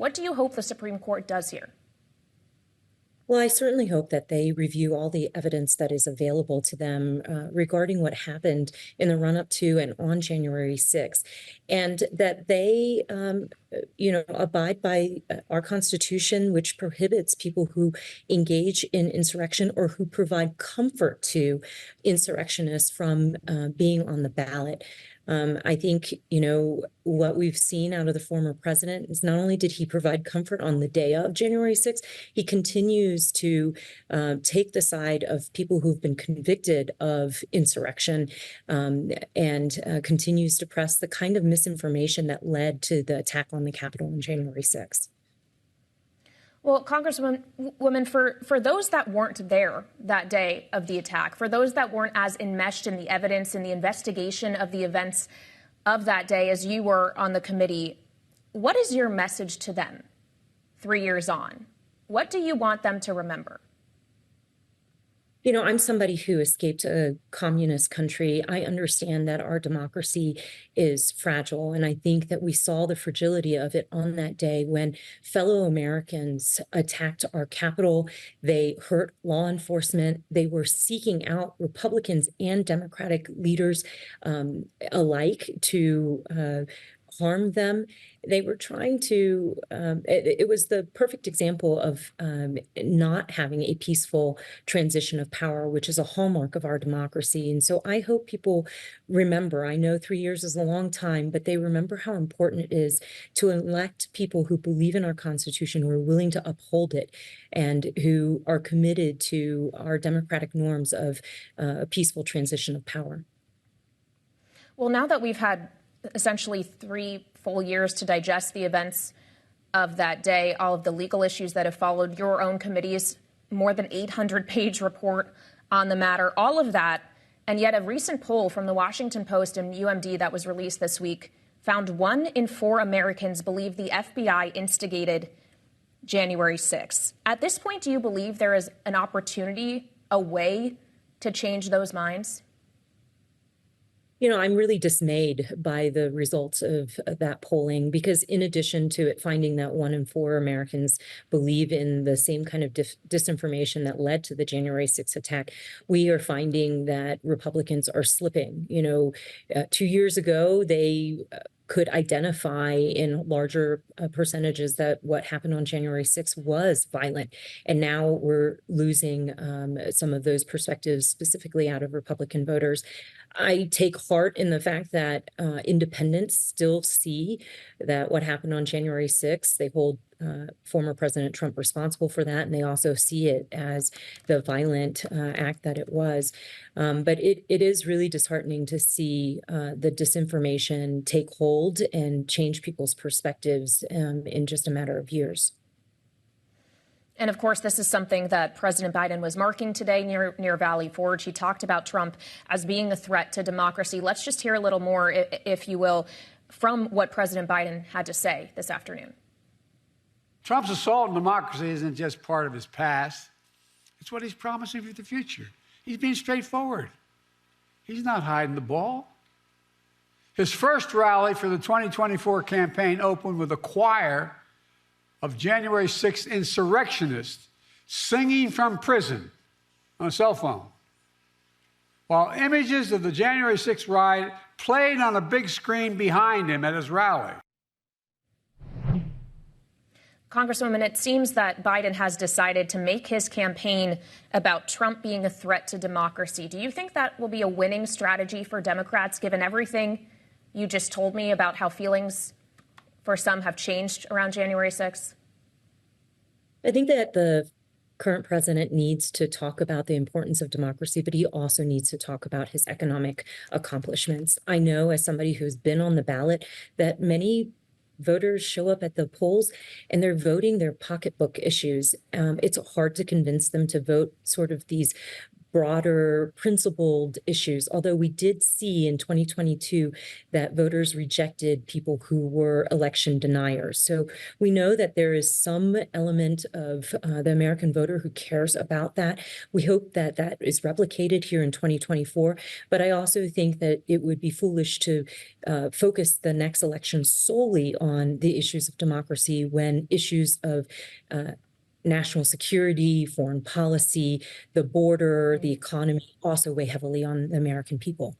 What do you hope the Supreme Court does here? Well, I certainly hope that they review all the evidence that is available to them regarding what happened in the run up to and on January 6th, and that they, abide by our Constitution, which prohibits people who engage in insurrection or who provide comfort to insurrectionists from being on the ballot. I think, what we've seen out of the former president is not only did he provide comfort on the day of January 6th, he continues to take the side of people who've been convicted of insurrection and continues to press the kind of misinformation that led to the attack on the Capitol on January 6th. Well, Congresswoman, for those that weren't there that day of the attack, for those that weren't as enmeshed in the evidence and the investigation of the events of that day as you were on the committee, what is your message to them 3 years on? What do you want them to remember? I'm somebody who escaped a communist country. I understand that our democracy is fragile, and I think that we saw the fragility of it on that day when fellow Americans attacked our Capitol. They hurt law enforcement. They were seeking out Republicans and Democratic leaders alike to harm them. They were trying to, it was the perfect example of not having a peaceful transition of power, which is a hallmark of our democracy. And so I hope people remember, I know 3 years is a long time, but they remember how important it is to elect people who believe in our Constitution, who are willing to uphold it, and who are committed to our democratic norms of a peaceful transition of power. Well, now that we've had essentially 3 full years to digest the events of that day, all of the legal issues that have followed, your own committee's more than 800-page report on the matter, all of that. And yet a recent poll from the Washington Post and UMD that was released this week found 1 in 4 Americans believe the FBI instigated January 6th. At this point, do you believe there is an opportunity, a way to change those minds? I'm really dismayed by the results of that polling, because in addition to it finding that 1 in 4 Americans believe in the same kind of disinformation that led to the January 6th attack, we are finding that Republicans are slipping. 2 years ago, they could identify in larger percentages that what happened on January 6th was violent. And now we're losing some of those perspectives, specifically out of Republican voters. I take heart in the fact that independents still see that what happened on January 6th, they hold former President Trump responsible for that, and they also see it as the violent act that it was. But it is really disheartening to see the disinformation take hold and change people's perspectives in just a matter of years. And of course, this is something that President Biden was marking today near Valley Forge. He talked about Trump as being a threat to democracy. Let's just hear a little more, if you will, from what President Biden had to say this afternoon. Trump's assault on democracy isn't just part of his past. It's what he's promising for the future. He's being straightforward. He's not hiding the ball. His first rally for the 2024 campaign opened with a choir of January 6th insurrectionists singing from prison on a cell phone, while images of the January 6th riot played on a big screen behind him at his rally. Congresswoman, it seems that Biden has decided to make his campaign about Trump being a threat to democracy. Do you think that will be a winning strategy for Democrats, given everything you just told me about how feelings for some have changed around January 6th? I think that the current president needs to talk about the importance of democracy, but he also needs to talk about his economic accomplishments. I know, as somebody who's been on the ballot, that many voters show up at the polls and they're voting their pocketbook issues. It's hard to convince them to vote sort of these broader principled issues, although we did see in 2022 that voters rejected people who were election deniers. So we know that there is some element of the American voter who cares about that. We hope that that is replicated here in 2024, but I also think that it would be foolish to focus the next election solely on the issues of democracy when issues of national security, foreign policy, the border, the economy also weigh heavily on the American people.